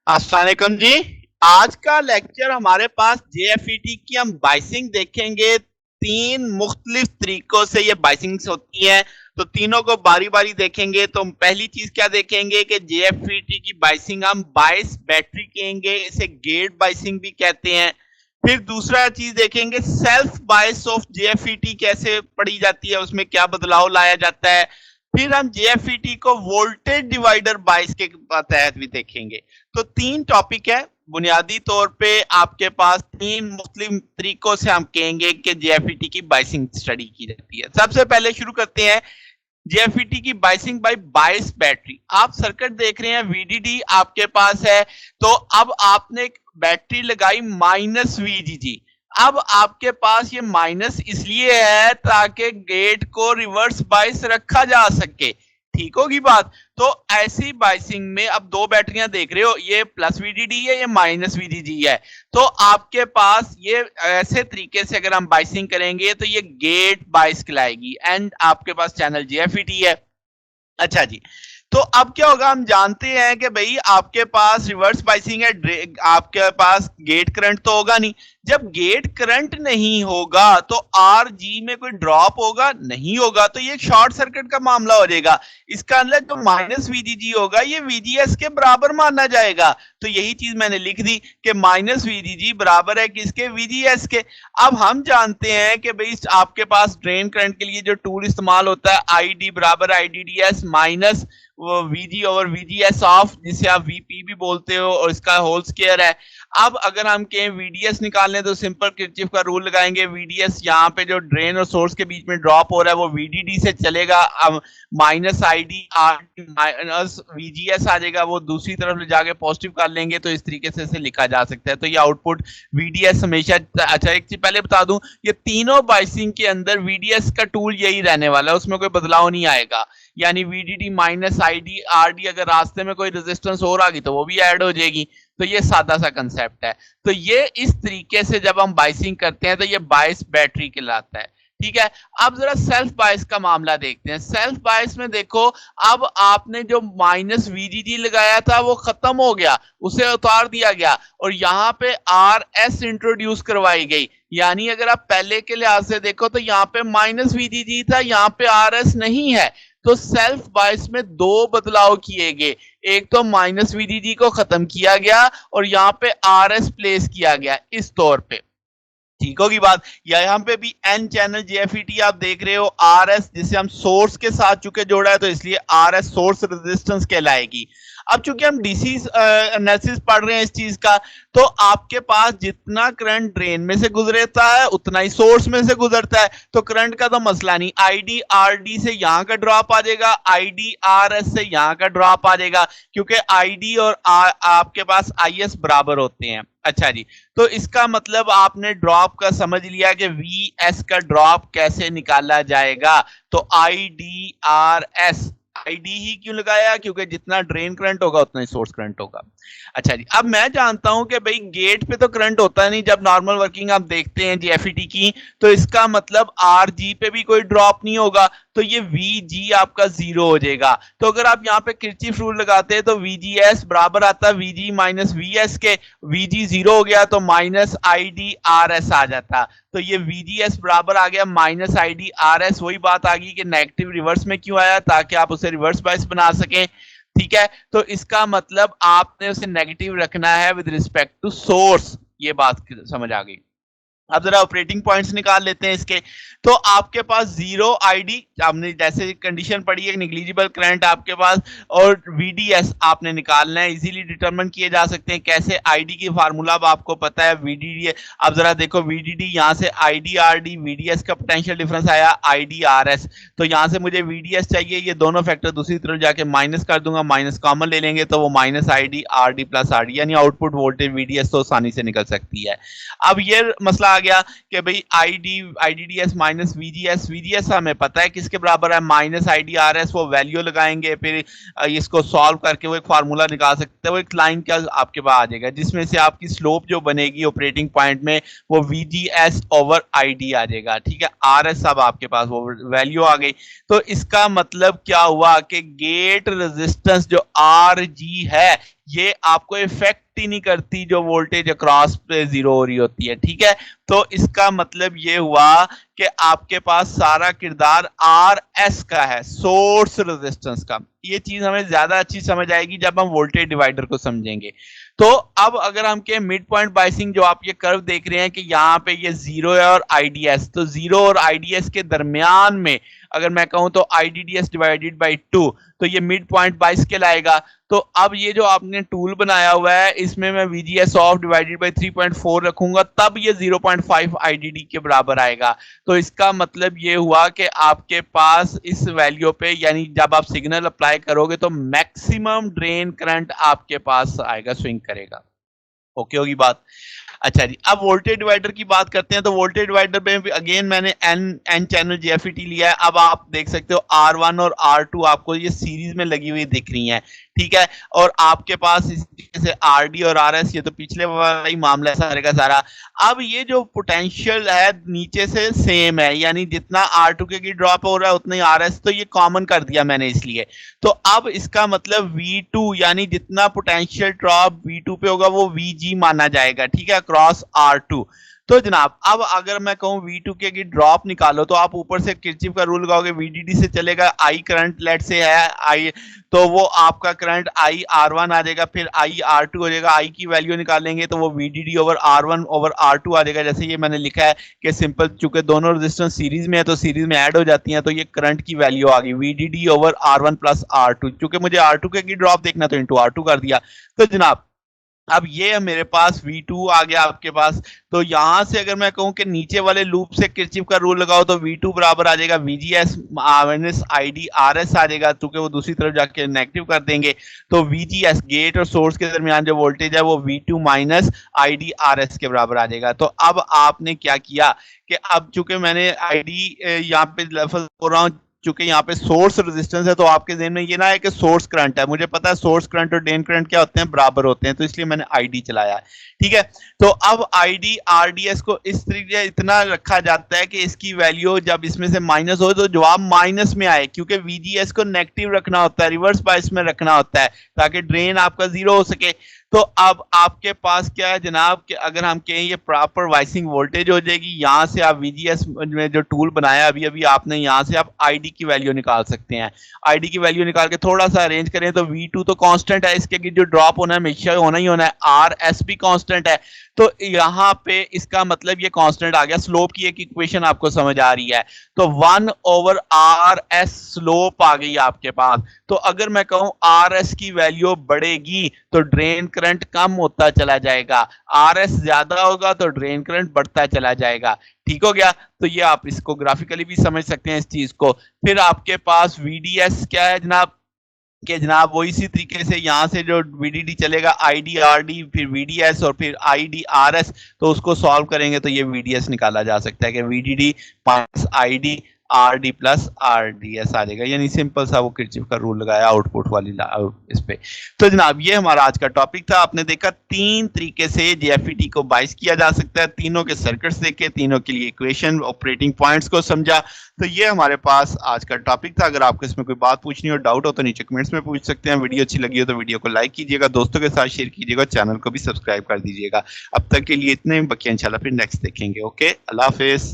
अस्सलाम वालेकुम जी। आज का लेक्चर हमारे पास जेएफईटी की हम बाइसिंग देखेंगे। तीन मुख्तलिफ तरीकों से ये बाइसिंग्स होती हैं, तो तीनों को बारी बारी देखेंगे। तो पहली चीज क्या देखेंगे कि जेएफईटी की बाइसिंग हम बाइस बैटरी कहेंगे, इसे गेट बाइसिंग भी कहते हैं। फिर दूसरा चीज देखेंगे सेल्फ बाइस ऑफ जेएफईटी कैसे पढ़ी जाती है, उसमें क्या बदलाव लाया जाता है। फिर हम जेएफईटी को वोल्टेज डिवाइडर बाइस के तहत भी देखेंगे। तो तीन टॉपिक है। बुनियादी तौर पे आपके पास तीन मुख्तलिफ तरीकों से हम कहेंगे कि जेएफईटी की बाइसिंग स्टडी की जाती है। सबसे पहले शुरू करते हैं जेएफईटी की बाइसिंग बाय बाइस बैटरी। आप सर्किट देख रहे हैं, वीडीडी आपके पास है। तो अब आपने एक बैटरी लगाई माइनस वीजीजी। अब आपके पास ये माइनस इसलिए है ताकि गेट को रिवर्स बाइस रखा जा सके। ठीक होगी बात। तो ऐसी बाइसिंग में अब दो बैटरियां देख रहे हो, ये प्लस वीडीडी है, ये माइनस वीडीडी है। तो आपके पास ये ऐसे तरीके से अगर हम बाइसिंग करेंगे तो ये गेट बाइस कहलाएगी एंड आपके पास चैनल जेएफईटी है। अच्छा जी, तो अब क्या होगा, हम जानते हैं कि भाई आपके पास रिवर्स बाइसिंग है, आपके पास गेट करंट तो होगा नहीं। जब गेट करंट नहीं होगा तो आर जी में कोई ड्रॉप होगा नहीं होगा, तो ये शॉर्ट सर्किट का मामला हो जाएगा। इसका अंदर जो माइनस वीजीजी होगा ये वीजीएस के बराबर माना जाएगा। तो यही चीज मैंने लिख दी कि माइनस वीजीजी बराबर है किसके, वीजीएस के। अब हम जानते हैं कि भाई आपके पास ड्रेन करंट के लिए जो टूल इस्तेमाल होता है, आईडी बराबर आईडीडीएस माइनस वो वीजी ओवर वीजीएस ऑफ, जिसे आप वीपी भी बोलते हो, और इसका होल स्क्वायर है। अब अगर हम कहें वीडीएस निकालने तो सिंपल किरचॉफ का रूल लगाएंगे। वीडीएस यहाँ पे जो ड्रेन और सोर्स के बीच में ड्रॉप हो रहा है वो वीडीडी से चलेगा। अब minus ID are minus VGS आ जाएगा, वो दूसरी तरफ ले जाके पॉजिटिव कर लेंगे। तो इस तरीके से इसे लिखा जा सकता है। तो ये आउटपुट वीडीएस हमेशा। अच्छा, एक चीज पहले बता दूं, ये तीनों बाइसिंग के अंदर वीडीएस का टूल यही रहने वाला है, उसमें कोई बदलाव नहीं आएगा। यानी वीडीडी माइनस आईडी आरडी, अगर रास्ते में कोई रेजिस्टेंस और आ गई तो वो भी ऐड हो जाएगी। तो ये सादा सा कंसेप्ट है। तो ये इस तरीके से जब हम बाइसिंग करते हैं तो ये बाइस बैटरी कहलाता है। ठीक है, अब जरा सेल्फ बाइस का मामला देखते हैं। सेल्फ बाइस में देखो, अब आपने जो माइनस वीजीजी लगाया था वो खत्म हो गया, उसे उतार दिया गया और यहाँ पे आर एस इंट्रोड्यूस करवाई गई। यानी अगर आप पहले के लिहाज से देखो तो यहाँ पे माइनस वीजीजी था, यहाँ पे आर एस नहीं है। तो सेल्फ बाइस में दो बदलाव किए गए, एक तो माइनस वीडीजी को खत्म किया गया और यहाँ पे आर एस प्लेस किया गया इस तौर पे। ठीक होगी बात। या यहाँ पे भी एन चैनल जेएफईटी आप देख रहे हो, आर एस जिसे हम सोर्स के साथ चुके जोड़ा है तो इसलिए आर एस सोर्स रेजिस्टेंस कहलाएगी। अब चूंकि हम डीसी एनालिसिस पढ़ रहे हैं इस चीज का, तो आपके पास जितना करंट ड्रेन में से गुजरता है उतना ही सोर्स में से गुजरता है। तो करंट का तो मसला नहीं, आईडी आरडी से यहाँ का ड्रॉप आ जाएगा, आईडी आर एस से यहाँ का ड्रॉप आ जाएगा, क्योंकि आईडी और आपके पास आई एस बराबर होते हैं। अच्छा जी, तो इसका मतलब आपने ड्रॉप का समझ लिया कि वी एस का ड्रॉप कैसे निकाला जाएगा। तो I D R S, ID ही क्यों लगाया, क्योंकि जितना ड्रेन करंट होगा उतना ही सोर्स करंट होगा। अच्छा जी, अब मैं जानता हूं कि भाई गेट पे तो करंट होता नहीं, जब नॉर्मल वर्किंग आप देखते हैं जेएफईटी की, तो इसका मतलब आरजी पे भी कोई ड्रॉप नहीं होगा, तो ये वीजी आपका जीरो हो जाएगा। तो अगर आप यहाँ पे किरचॉफ रूल लगाते हैं तो वीजीएस बराबर आता वीजी माइनस वीएस के, वीजी जीरो हो गया तो माइनस आईडी आर एस आ जाता। तो ये वीजीएस बराबर आ गया माइनस आईडी आर एस। वही बात आ गई कि नेगेटिव रिवर्स में क्यों आया, ताकि आप उसे रिवर्स बाइस बना सकें। ठीक है, तो इसका मतलब आपने उसे नेगेटिव रखना है विद रिस्पेक्ट टू सोर्स। ये बात समझ आ गई। अब जरा ऑपरेटिंग पॉइंट्स निकाल लेते हैं इसके। तो आपके पास जीरो आईडी, आपने जैसे कंडीशन पड़ी है निग्लिजिबल करंट आपके पास, और वीडीएस आपने निकालना है। इजीली डिटरमिन किए जा सकते हैं कैसे, आईडी की फार्मूला अब आपको पता है, वीडीडी। अब जरा देखो वीडीडी, यहाँ से आईडी आरडी, वीडीएस का पोटेंशियल डिफरेंस आया आईडी आरएस। तो यहाँ से मुझे वीडीएस चाहिए, ये दोनों फैक्टर दूसरी तरफ जाके माइनस कर दूंगा, माइनस कॉमन ले लेंगे तो वो minus ID RD plus RD, यानी आउटपुट वोल्टेज वीडीएस तो आसानी से निकल सकती है। अब ये मसला गया कि भाई आईडी आईडीडीएस माइनस वीजीएस, वीजीएस हमें पता है किसके बराबर है, माइनस आईडी आरएस। वो वैल्यू लगाएंगे, फिर इसको सॉल्व करके वो एक फार्मूला निकाल सकते हैं। वो एक लाइन का आपके पास आ जाएगा जिसमें से आपकी स्लोप जो बनेगी ऑपरेटिंग पॉइंट में वो वीजीएस ओवर आईडी आ जाएगा। ठीक है, आरएस अब आपके पास वो वैल्यू आ गई। तो इसका मतलब क्या हुआ कि गेट रेजिस्टेंस जो आर जी है ये आपको इफेक्ट ही नहीं करती जो वोल्टेज अक्रॉस पे जीरो हो रही होती है, ठीक है। तो इसका मतलब ये हुआ कि आपके पास सारा किरदार आर एस का है, सोर्स रेजिस्टेंस का। ये चीज हमें ज्यादा अच्छी समझ आएगी जब हम वोल्टेज डिवाइडर को समझेंगे। तो अब अगर हम के मिड पॉइंट बाइसिंग, जो आप ये कर्व देख रहे हैं कि यहाँ पे ये जीरो है और आईडीएस, तो जीरो और आईडीएस के दरमियान में अगर मैं कहूं तो आईडीडीएस डिवाइडेड बाई 2, तो ये मिड पॉइंट बाइस कहलाएगा। तो अब ये जो आपने टूल बनाया हुआ है इसमें मैं VGS ऑफ डिवाइडेड बाई 3.4 रखूंगा, तब ये 0.5 IDD के बराबर आएगा। तो इसका मतलब ये हुआ कि आपके पास इस वैल्यू पे, यानी जब आप सिग्नल अप्लाई करोगे तो मैक्सिमम ड्रेन करंट आपके पास आएगा, स्विंग करेगा। ओके होगी बात। अच्छा जी, अब वोल्टेज डिवाइडर की बात करते हैं। तो वोल्टेज डिवाइडर में अगेन मैंने एन चैनल JFET लिया है। अब आप देख सकते हो R1 और R2 आपको ये सीरीज में लगी हुई दिख रही हैं, ठीक है। और आपके पास इस तरीके से RD और RS, ये तो पिछले वाला ही मामला है सारे का सारा। अब ये जो पोटेंशियल है नीचे से सेम है, यानी जितना R2 के की ड्रॉप हो रहा है उतना ही RS, तो ये कॉमन कर दिया मैंने इसलिए। तो अब इसका मतलब V2 यानी जितना पोटेंशियल ड्रॉप V2 पे होगा वो VG माना जाएगा, ठीक है, क्रॉस R2। तो जनाब अब अगर मैं कहूं V2 के की ड्रॉप निकालो, तो आप ऊपर से किरचॉफ का रूल लगाओगे, VDD से चलेगा, I करंट लेट से है I, तो वो आपका करंट I R1 आ जाएगा, फिर I R2 हो जाएगा। I की वैल्यू निकालेंगे तो वो VDD over R1 over R2 आ जाएगा। जैसे ये मैंने लिखा है कि सिंपल, चूंकि दोनों रेजिस्टेंस सीरीज में है तो सीरीज में ऐड हो जाती हैं, तो ये करंट की वैल्यू आ गई VDD over R1 plus R2। चूंकि मुझे R2 के की ड्रॉप देखना तो इंटू R2 कर दिया। तो जनाब अब ये है मेरे पास V2 आ गया आपके पास। तो यहां से अगर मैं कहूं कि नीचे वाले लूप से किरचॉफ का रूल लगाओ तो V2 बराबर आ जाएगा VGS माइनस ID RS आ जाएगा, क्योंकि वो दूसरी तरफ जाके नेगेटिव कर देंगे। तो VGS गेट और सोर्स के दरमियान जो वोल्टेज है वो V2 माइनस ID RS के बराबर आ जाएगा। तो अब आपने क्या किया कि अब चूंकि मैंने ID यहाँ पे लफ्ज बोल रहा हूँ, चूंकि यहाँ पे सोर्स रेजिस्टेंस है, तो आपके ज़हन में ये ना है कि सोर्स करंट है। मुझे पता है सोर्स करंट और ड्रेन करंट क्या होते हैं, बराबर होते हैं, तो इसलिए मैंने ID चलाया है, ठीक है। तो अब ID RDS को इस तरीके इतना रखा जाता है कि इसकी वैल्यू जब इसमें से माइनस हो तो जवाब माइनस में आए, क्योंकि VGS को नेगेटिव रखना होता है, रिवर्स बायस में रखना होता है, ताकि ड्रेन आपका जीरो हो सके। तो अब आपके पास क्या है जनाब कि अगर हम कहें ये प्रॉपर वाइसिंग वोल्टेज हो जाएगी। यहाँ से आप VGS में जो टूल बनाया अभी अभी आपने, यहाँ से आप ID की वैल्यू निकाल सकते हैं। ID की वैल्यू निकाल के थोड़ा सा अरेंज करें तो V2 तो कांस्टेंट है, इसके जो ड्रॉप होना है हमेशा होना ही होना है, RS भी कांस्टेंट है। तो यहाँ पे इसका मतलब ये कांस्टेंट आ गया। स्लोप की एक इक्वेशन आपको समझ आ रही है, तो 1 ओवर RS स्लोप आ गई आपके पास। तो अगर मैं कहूं RS की वैल्यू बढ़ेगी तो ड्रेन करंट कम होता चला जाएगा, RS ज्यादा होगा तो ड्रेन करंट बढ़ता चला जाएगा, ठीक हो गया। तो ये आप इसको ग्राफिकली भी समझ सकते हैं इस चीज को। फिर आपके पास VDS क्या है जनाब, कि जनाब वो इसी तरीके से यहाँ से जो VDD चलेगा ID RD फिर VDS और फिर ID RS, तो उसको सॉल्व करेंगे तो ये VDS निकाला जा सकता है कि VDD minus ID RD plus RDS आ जाएगा, यानी सिंपल सा वो किरचॉफ का रूल लगाया आउटपुट वाली इस पे। तो जनाब ये हमारा आज का टॉपिक था। आपने देखा 3 तरीके से JFET को बाइस किया जा सकता है, तीनों के सर्किट्स देखे, तीनों के लिए इक्वेशन, ऑपरेटिंग पॉइंट्स को समझा। तो ये हमारे पास आज का टॉपिक था। अगर आपको इसमें कोई बात पूछनी हो, डाउट हो, तो नीचे कमेंट्स में पूछ सकते हैं। वीडियो अच्छी लगी हो तो वीडियो को लाइक कीजिएगा, दोस्तों के साथ शेयर कीजिएगा, चैनल को भी सब्सक्राइब कर दीजिएगा। अब तक के लिए इतने, बाकी इंशाल्लाह फिर नेक्स्ट देखेंगे। ओके, अल्लाह हाफिज।